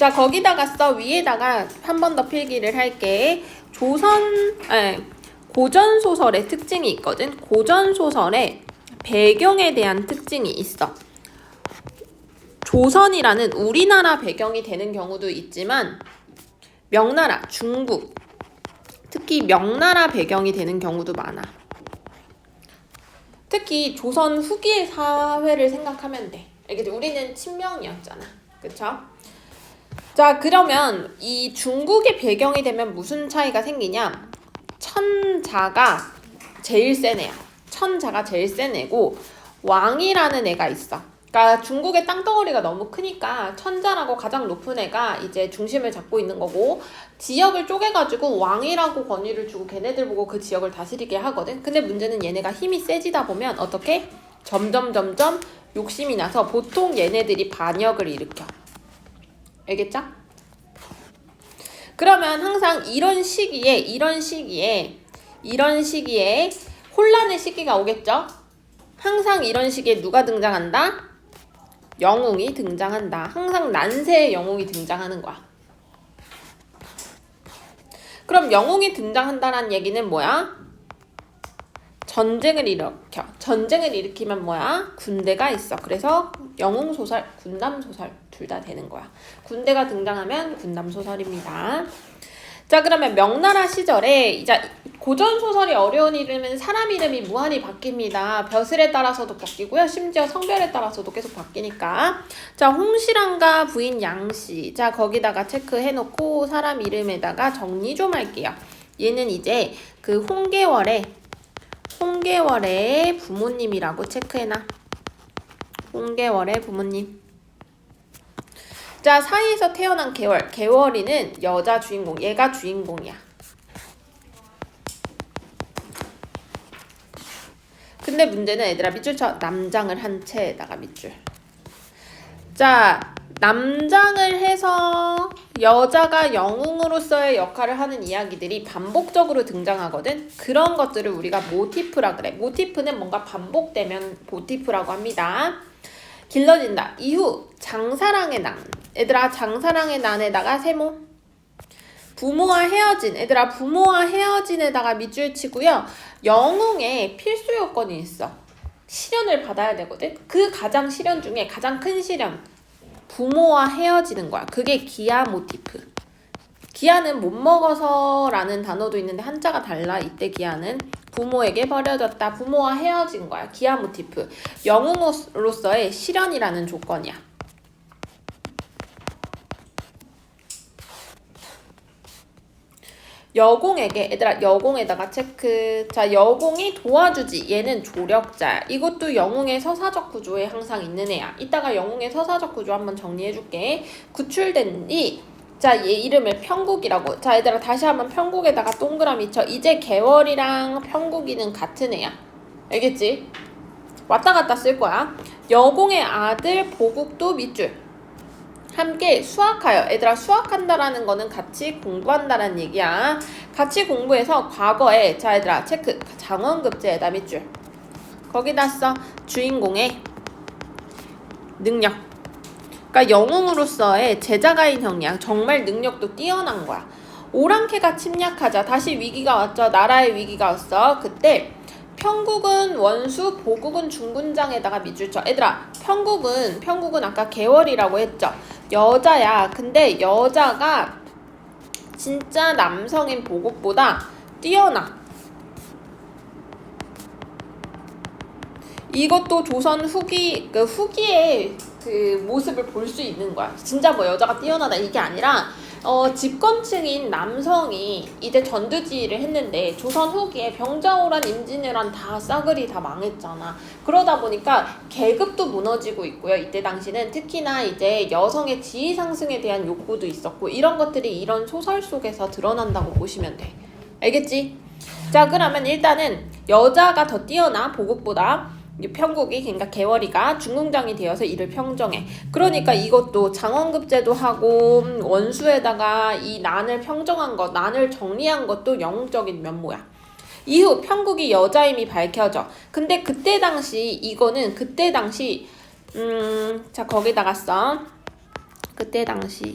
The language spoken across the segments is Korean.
자, 거기다가 위에다가 한 번 더 필기를 할게. 고전소설의 특징이 있거든. 고전소설의 배경에 대한 특징이 있어. 조선이라는 우리나라 배경이 되는 경우도 있지만 명나라, 중국, 특히 명나라 배경이 되는 경우도 많아. 특히 조선 후기의 사회를 생각하면 돼. 알겠지? 우리는 친명이었잖아. 그쵸? 자, 그러면 이 중국의 배경이 되면 무슨 차이가 생기냐? 천자가 제일 센 애야. 천자가 제일 센 애고 왕이라는 애가 있어. 그러니까 중국의 땅덩어리가 너무 크니까 천자라고 가장 높은 애가 이제 중심을 잡고 있는 거고 지역을 쪼개가지고 왕이라고 권위를 주고 걔네들 보고 그 지역을 다스리게 하거든. 근데 문제는 얘네가 힘이 세지다 보면 어떻게? 점점 욕심이 나서 보통 얘네들이 반역을 일으켜. 알겠죠? 그러면 항상 이런 시기에 혼란의 시기가 오겠죠? 항상 이런 시기에 누가 등장한다? 영웅이 등장한다. 항상 난세의 영웅이 등장하는 거야. 그럼 영웅이 등장한다는 얘기는 뭐야? 전쟁을 일으켜. 전쟁을 일으키면 뭐야? 군대가 있어. 그래서 영웅소설, 군담소설 둘 다 되는 거야. 군대가 등장하면 군담소설입니다. 자, 그러면 명나라 시절에 이제 고전소설이 어려운 이름은 사람 이름이 무한히 바뀝니다. 벼슬에 따라서도 바뀌고요. 심지어 성별에 따라서도 계속 바뀌니까. 자, 홍실랑과 부인 양씨. 자, 거기다가 체크해놓고 사람 이름에다가 정리 좀 할게요. 얘는 이제 그 홍계월의 부모님이라고 체크해놔. 홍계월의 부모님. 자, 사이에서 태어난 개월이는 여자 주인공. 얘가 주인공이야. 근데 문제는 얘들아 밑줄 쳐. 남장을 한 채에다가 밑줄. 자, 남장을 해서 여자가 영웅으로서의 역할을 하는 이야기들이 반복적으로 등장하거든. 그런 것들을 우리가 모티프라 그래. 모티프는 뭔가 반복되면 모티프라고 합니다. 길러진다. 이후 장사랑의 난. 얘들아, 장사랑의 난에다가 세모. 부모와 헤어진. 얘들아, 부모와 헤어진에다가 밑줄 치고요. 영웅의 필수 요건이 있어. 시련을 받아야 되거든. 그 가장 시련 중에 가장 큰 시련, 부모와 헤어지는 거야. 그게 기아 모티프. 기아는 못 먹어서 라는 단어도 있는데 한자가 달라. 이때 기아는 부모에게 버려졌다. 부모와 헤어진 거야. 기아 모티프. 영웅으로서의 시련이라는 조건이야. 여공에게, 얘들아, 여공에다가 체크. 자, 여공이 도와주지. 얘는 조력자야. 이것도 영웅의 서사적 구조에 항상 있는 애야. 이따가 영웅의 서사적 구조 한번 정리해줄게. 구출된 이. 자, 얘 이름을 평국이라고. 자, 얘들아, 다시 한번 평국에다가 동그라미 쳐. 이제 개월이랑 평국이는 같은 애야. 알겠지? 왔다 갔다 쓸 거야. 여공의 아들 보국도 밑줄. 함께 수학하여. 얘들아, 수학한다라는 거는 같이 공부한다라는 얘기야. 같이 공부해서 과거에, 자, 얘들아, 체크. 장원급제에다 밑줄. 거기다 써. 주인공의 능력. 그러니까 영웅으로서의 제자가인 형이야. 정말 능력도 뛰어난 거야. 오랑캐가 침략하자. 다시 위기가 왔죠. 나라의 위기가 왔어. 그때 평국은 원수, 보국은 중군장에다가 밑줄 쳐. 얘들아, 평국은 아까 개월이라고 했죠. 여자야. 근데 여자가 진짜 남성인 보국보다 뛰어나. 이것도 조선 후기의 그 모습을 볼 수 있는 거야. 진짜 뭐 여자가 뛰어나다 이게 아니라 집권층인 남성이 이제 전두지휘를 했는데 조선 후기에 병자호란, 임진왜란 다 싸그리 다 망했잖아. 그러다 보니까 계급도 무너지고 있고요. 이때 당시는 특히나 이제 여성의 지위 상승에 대한 욕구도 있었고 이런 것들이 이런 소설 속에서 드러난다고 보시면 돼. 알겠지? 자, 그러면 일단은 여자가 더 뛰어나 보국보다. 평국이, 그러니까 개월이가 중궁장이 되어서 이를 평정해. 그러니까 이것도 장원급제도 하고 원수에다가 이 난을 평정한 것, 난을 정리한 것도 영웅적인 면모야. 이후 평국이 여자임이 밝혀져. 근데 그때 당시 자, 거기다가 써. 그때 당시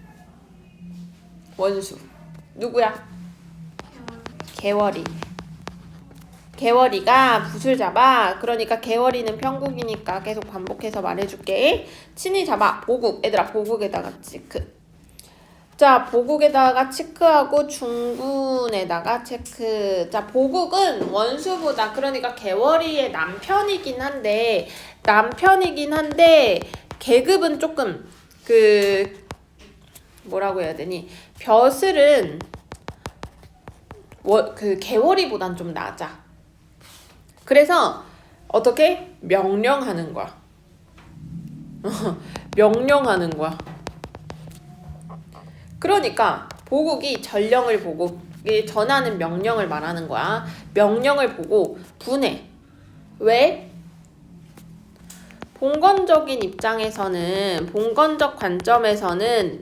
원수. 누구야? 개월이. 개월이가 붓을 잡아. 그러니까 개월이는 편국이니까 계속 반복해서 말해줄게. 친히 잡아. 보국. 얘들아 보국에다가 체크. 자, 보국에다가 체크하고 중군에다가 체크. 자, 보국은 원수보다 그러니까 개월이의 남편이긴 한데 계급은 조금 뭐라고 해야 되니? 벼슬은 개월이보단 좀 낮아. 그래서 어떻게? 명령하는 거야. 명령하는 거야. 그러니까 보국이 전령을 보고 전하는 명령을 말하는 거야. 명령을 보고 분해. 왜? 봉건적인 입장에서는, 봉건적 관점에서는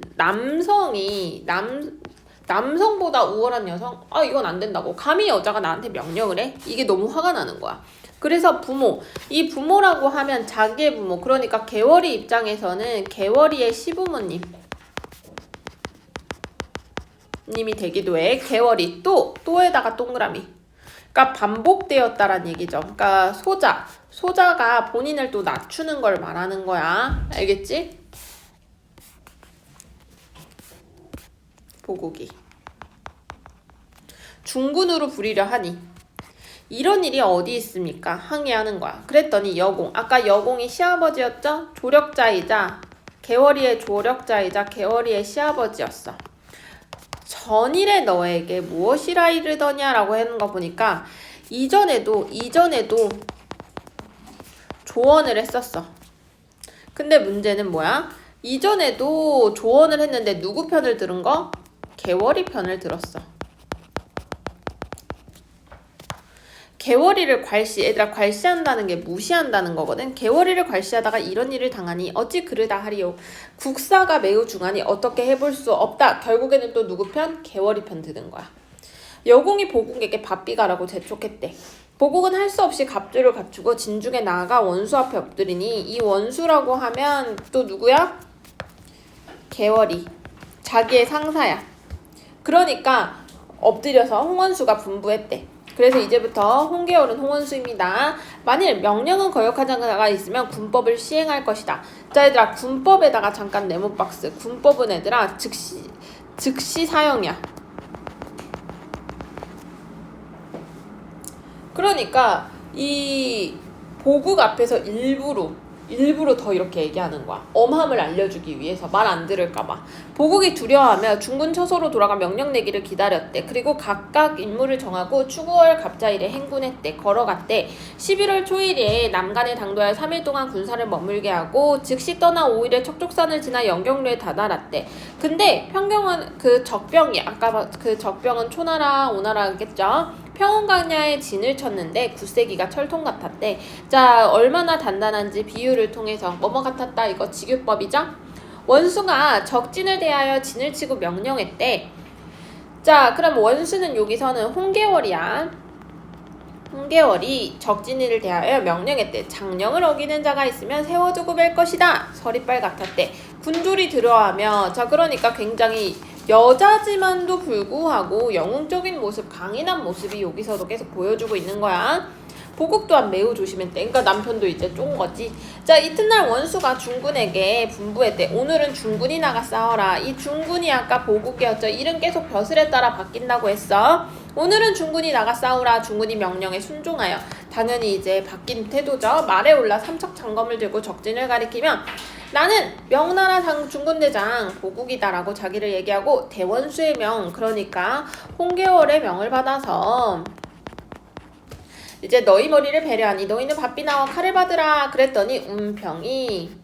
남성보다 우월한 여성? 이건 안 된다고. 감히 여자가 나한테 명령을 해? 이게 너무 화가 나는 거야. 그래서 부모, 이 부모라고 하면 자기의 부모, 그러니까 개월이 입장에서는 개월이의 시부모님 님이 되기도 해. 개월이 또에다가 동그라미. 그러니까 반복되었다란 얘기죠. 그러니까 소자가 본인을 또 낮추는 걸 말하는 거야. 알겠지? 보국이. 중군으로 부리려 하니. 이런 일이 어디 있습니까? 항의하는 거야. 그랬더니 여공. 아까 여공이 시아버지였죠? 조력자이자 개월이의 조력자이자 개월이의 시아버지였어. 전일에 너에게 무엇이라 이르더냐라고 하는 거 보니까 이전에도 조언을 했었어. 근데 문제는 뭐야? 이전에도 조언을 했는데 누구 편을 들은 거? 개월이 편을 들었어. 개월이를 얘들아 괄시한다는 게 무시한다는 거거든. 개월이를 괄시하다가 이런 일을 당하니 어찌 그르다 하리요. 국사가 매우 중하니 어떻게 해볼 수 없다. 결국에는 또 누구 편? 개월이 편 드는 거야. 여공이 보국에게 바삐가라고 재촉했대. 보국은 할 수 없이 갑주를 갖추고 진중에 나아가 원수 앞에 엎드리니 이 원수라고 하면 또 누구야? 개월이. 자기의 상사야. 그러니까 엎드려서 홍원수가 분부했대. 그래서 이제부터 홍계월은 홍원수입니다. 만일 명령은 거역하지 않은 자가 있으면 군법을 시행할 것이다. 자 얘들아 군법에다가 잠깐 네모박스. 군법은 얘들아 즉시 사형이야. 그러니까 이 보국 앞에서 일부러 더 이렇게 얘기하는 거야. 엄함을 알려주기 위해서 말 안 들을까봐. 보국이 두려워하며 중군 처소로 돌아가 명령 내기를 기다렸대. 그리고 각각 임무를 정하고 추구월 갑자일에 행군했대. 걸어갔대. 11월 초일에 남간에 당도하여 3일 동안 군사를 머물게 하고 즉시 떠나 5일에 척족산을 지나 영경로에 다다랐대. 근데 평경은 적병이 아까 적병은 초나라 오나라겠죠. 평원강야에 진을 쳤는데 구세기가 철통 같았대. 자 얼마나 단단한지 비유를 통해서 뭐뭐 같았다. 이거 직유법이죠. 원수가 적진을 대하여 진을 치고 명령했대. 자 그럼 원수는 여기서는 홍계월이야. 홍계월이 적진을 대하여 명령했대. 장령을 어기는 자가 있으면 세워두고 뵐 것이다. 서리빨 같았대. 군졸이 들어하며 자 그러니까 굉장히 여자지만도 불구하고 영웅적인 모습, 강인한 모습이 여기서도 계속 보여주고 있는 거야. 보국 또한 매우 조심했대. 그러니까 남편도 이제 쫀 거지. 자 이튿날 원수가 중군에게 분부했대. 오늘은 중군이 나가 싸워라. 이 중군이 아까 보국이었죠. 이름 계속 벼슬에 따라 바뀐다고 했어. 오늘은 중군이 나가 싸우라. 중군이 명령에 순종하여. 당연히 이제 바뀐 태도죠. 말에 올라 삼척 장검을 들고 적진을 가리키며 나는 명나라 중군대장 보국이다라고 자기를 얘기하고 대원수의 명 그러니까 홍계월의 명을 받아서 이제 너희 머리를 배려하니 너희는 바삐 나와 칼을 받으라 그랬더니 운평이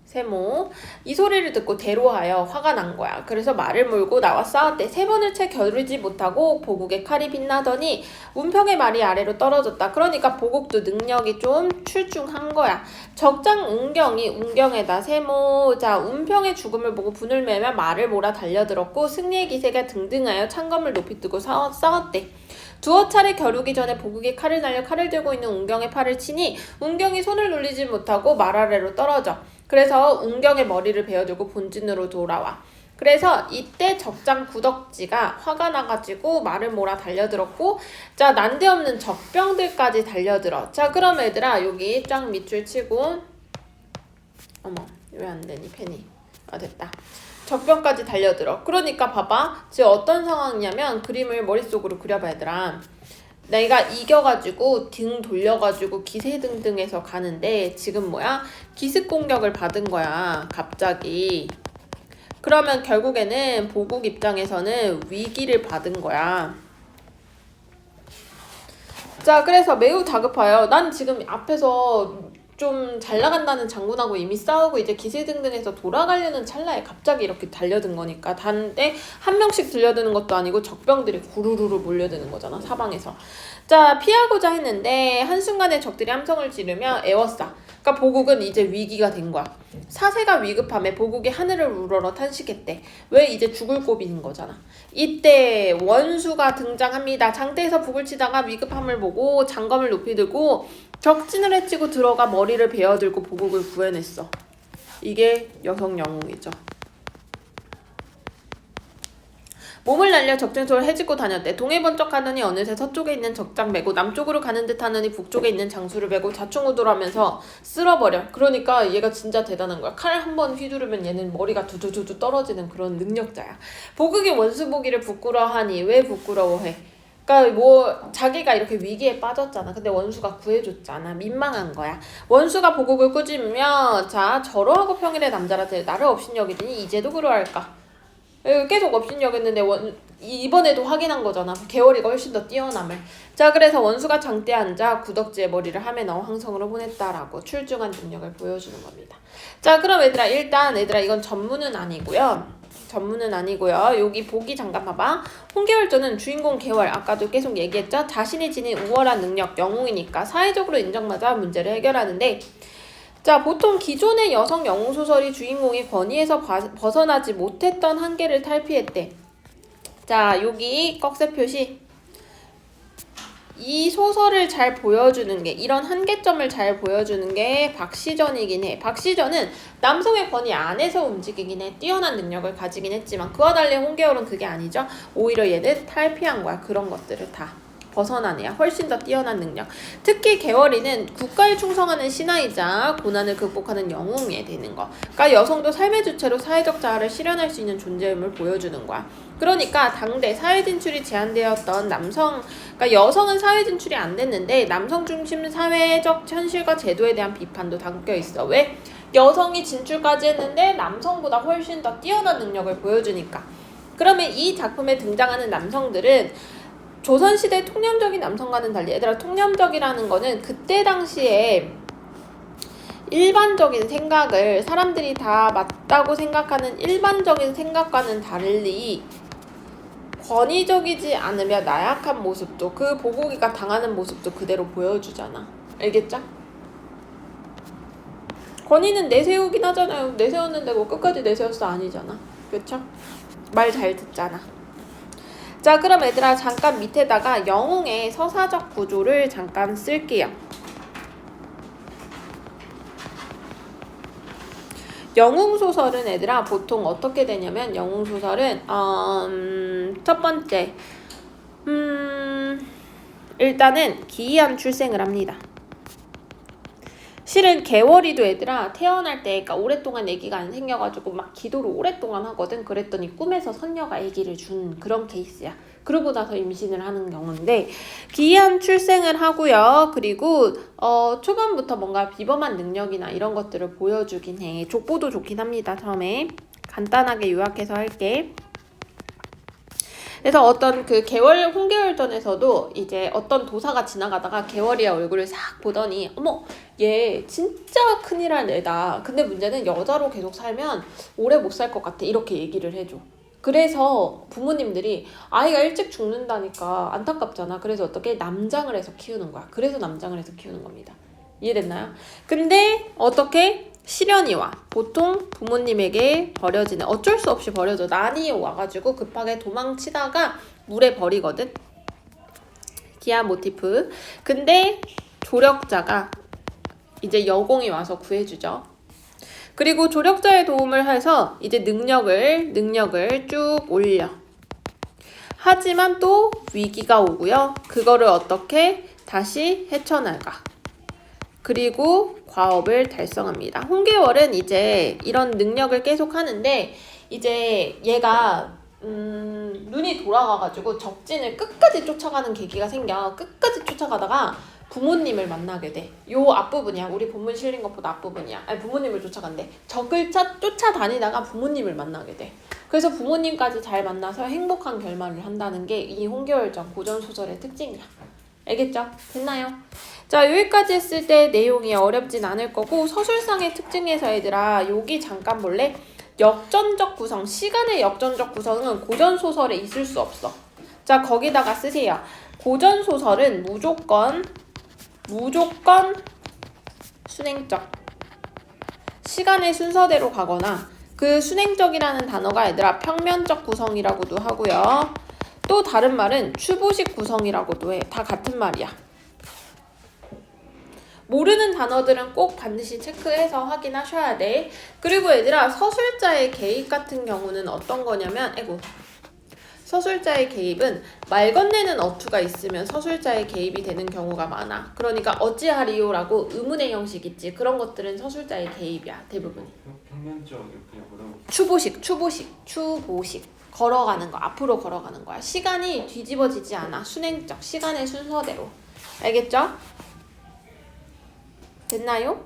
세모 이 소리를 듣고 대로하여 화가 난 거야. 그래서 말을 몰고 나와 싸웠대. 3번을 채 겨루지 못하고 보국의 칼이 빛나더니 운평의 말이 아래로 떨어졌다. 그러니까 보국도 능력이 좀 출중한 거야. 적장 운경에다 세모 자 운평의 죽음을 보고 분을 매며 말을 몰아 달려들었고 승리의 기세가 등등하여 창검을 높이 뜨고 싸웠대. 두어 차례 겨루기 전에 보국이 칼을 날려 칼을 들고 있는 운경의 팔을 치니 운경이 손을 놀리지 못하고 말 아래로 떨어져. 그래서 운경의 머리를 베어주고 본진으로 돌아와. 그래서 이때 적장 구덕지가 화가 나가지고 말을 몰아 달려들었고 자 난데없는 적병들까지 달려들어. 자 그럼 얘들아 여기 쫙 밑줄 치고 어머 왜 안되니 펜이 됐다. 적병까지 달려들어. 그러니까 봐봐 지금 어떤 상황이냐면 그림을 머릿속으로 그려봐 얘들아. 내가 이겨가지고 등 돌려가지고 기세등등해서 가는데 지금 뭐야? 기습 공격을 받은 거야 갑자기. 그러면 결국에는 보국 입장에서는 위기를 받은 거야. 자 그래서 매우 다급해요. 난 지금 앞에서 좀 잘 나간다는 장군하고 이미 싸우고 이제 기세등등해서 돌아가려는 찰나에 갑자기 이렇게 달려든 거니까. 단데 한 명씩 들려드는 것도 아니고 적병들이 구루루루 몰려드는 거잖아 사방에서. 자 피하고자 했는데 한순간에 적들이 함성을 지르며 애워싸. 그러니까 보국은 이제 위기가 된 거야. 사세가 위급함에 보국이 하늘을 우러러 탄식했대. 왜? 이제 죽을 고비인 거잖아. 이때 원수가 등장합니다. 장대에서 북을 치다가 위급함을 보고 장검을 높이 들고 적진을 해치고 들어가 머리를 베어들고 보국을 구해냈어. 이게 여성 영웅이죠. 몸을 날려 적진소를 헤집고 다녔대. 동해 번쩍하더니 어느새 서쪽에 있는 적장 메고 남쪽으로 가는 듯 하느니 북쪽에 있는 장수를 메고 좌충우돌하면서 쓸어버려. 그러니까 얘가 진짜 대단한 거야. 칼 한 번 휘두르면 얘는 머리가 두두두두 떨어지는 그런 능력자야. 보국이 원수 보기를 부끄러워하니 왜 부끄러워해? 그러니까 뭐 자기가 이렇게 위기에 빠졌잖아. 근데 원수가 구해줬잖아. 민망한 거야. 원수가 보국을 꾸짖으며 자 절호하고 평일의 남자라들 나를 업신여기더니 이제도 그러할까? 계속 업신여겼는데 이번에도 확인한 거잖아. 개월이가 훨씬 더 뛰어남을. 자 그래서 원수가 장대에 앉아 구덕지에 머리를 함에 넣어 황성으로 보냈다라고 출중한 능력을 보여주는 겁니다. 자 그럼 얘들아 일단 얘들아 이건 전문은 아니고요. 여기 보기 잠깐 봐봐. 홍계월전은 주인공 개월 아까도 계속 얘기했죠. 자신이 지닌 우월한 능력 영웅이니까 사회적으로 인정받아 문제를 해결하는데 자 보통 기존의 여성 영웅소설이 주인공이 권위에서 벗어나지 못했던 한계를 탈피했대. 자 여기 꺽쇠 표시. 이 소설을 잘 보여주는 게 이런 한계점을 잘 보여주는 게 박시전이긴 해. 박시전은 남성의 권위 안에서 움직이긴 해. 뛰어난 능력을 가지긴 했지만 그와 달리 홍계월은 그게 아니죠. 오히려 얘는 탈피한 거야. 그런 것들을 다 벗어난 애야. 훨씬 더 뛰어난 능력. 특히 개월이는 국가에 충성하는 신하이자 고난을 극복하는 영웅이 되는 거. 그러니까 여성도 삶의 주체로 사회적 자아를 실현할 수 있는 존재임을 보여주는 거야. 그러니까 당대 사회 진출이 제한되었던 그러니까 여성은 사회 진출이 안 됐는데 남성 중심 사회적 현실과 제도에 대한 비판도 담겨 있어. 왜? 여성이 진출까지 했는데 남성보다 훨씬 더 뛰어난 능력을 보여주니까. 그러면 이 작품에 등장하는 남성들은 조선시대 통념적인 남성과는 달리 얘들아 통념적이라는 거는 그때 당시에 일반적인 생각을 사람들이 다 맞다고 생각하는 일반적인 생각과는 달리 권위적이지 않으며 나약한 모습도 그 보고기가 당하는 모습도 그대로 보여주잖아. 알겠죠? 권위는 내세우긴 하잖아요. 내세웠는데 뭐 끝까지 내세웠어 아니잖아. 그쵸? 말 잘 듣잖아. 자 그럼 얘들아 잠깐 밑에다가 영웅의 서사적 구조를 잠깐 쓸게요. 영웅소설은 얘들아 보통 어떻게 되냐면 영웅소설은 첫 번째 일단은 기이한 출생을 합니다. 실은 개월이도 얘들아 태어날 때 그러니까 오랫동안 아기가 안 생겨가지고 막 기도를 오랫동안 하거든. 그랬더니 꿈에서 선녀가 아기를 준 그런 케이스야. 그러고 나서 임신을 하는 경우인데 기이한 출생을 하고요. 그리고 초반부터 뭔가 비범한 능력이나 이런 것들을 보여주긴 해. 족보도 좋긴 합니다. 처음에 간단하게 요약해서 할게. 그래서 어떤 그 홍계월전에서도 이제 어떤 도사가 지나가다가 개월이의 얼굴을 싹 보더니 어머 얘 진짜 큰일 할 애다. 근데 문제는 여자로 계속 살면 오래 못 살 것 같아. 이렇게 얘기를 해줘. 그래서 부모님들이 아이가 일찍 죽는다니까 안타깝잖아. 그래서 어떻게 남장을 해서 키우는 거야. 그래서 남장을 해서 키우는 겁니다. 이해됐나요? 근데 어떻게 시련이 와. 보통 부모님에게 버려지는 어쩔 수 없이 버려져. 난이 와가지고 급하게 도망치다가 물에 버리거든. 기아 모티프. 근데 조력자가 이제 여공이 와서 구해주죠. 그리고 조력자의 도움을 해서 이제 능력을 쭉 올려. 하지만 또 위기가 오고요. 그거를 어떻게 다시 헤쳐나가. 그리고 과업을 달성합니다. 홍계월은 이제 이런 능력을 계속 하는데 이제 얘가 눈이 돌아가가지고 적진을 끝까지 쫓아가는 계기가 생겨. 끝까지 쫓아가다가 부모님을 만나게 돼. 요 앞부분이야. 우리 본문 실린 것보다 앞부분이야. 아니 부모님을 쫓아간대. 적을 쫓아다니다가 부모님을 만나게 돼. 그래서 부모님까지 잘 만나서 행복한 결말을 한다는 게 이 홍계월전 고전소설의 특징이야. 알겠죠? 됐나요? 자, 여기까지 했을 때 내용이 어렵진 않을 거고 서술상의 특징에서 얘들아 여기 잠깐 볼래? 역전적 구성, 시간의 역전적 구성은 고전소설에 있을 수 없어. 자, 거기다가 쓰세요. 고전소설은 무조건 순행적. 시간의 순서대로 가거나 그 순행적이라는 단어가 얘들아 평면적 구성이라고도 하고요. 또 다른 말은 추보식 구성이라고도 해. 다 같은 말이야. 모르는 단어들은 꼭 반드시 체크해서 확인하셔야 돼. 그리고 얘들아 서술자의 개입 같은 경우는 어떤 거냐면 서술자의 개입은 말 건네는 어투가 있으면 서술자의 개입이 되는 경우가 많아. 그러니까 어찌하리요라고 의문의 형식 있지. 그런 것들은 서술자의 개입이야. 대부분. 평면적 그냥 뭐라고? 추보식. 걸어가는 거. 앞으로 걸어가는 거야. 시간이 뒤집어지지 않아. 순행적. 시간의 순서대로. 알겠죠? 됐나요?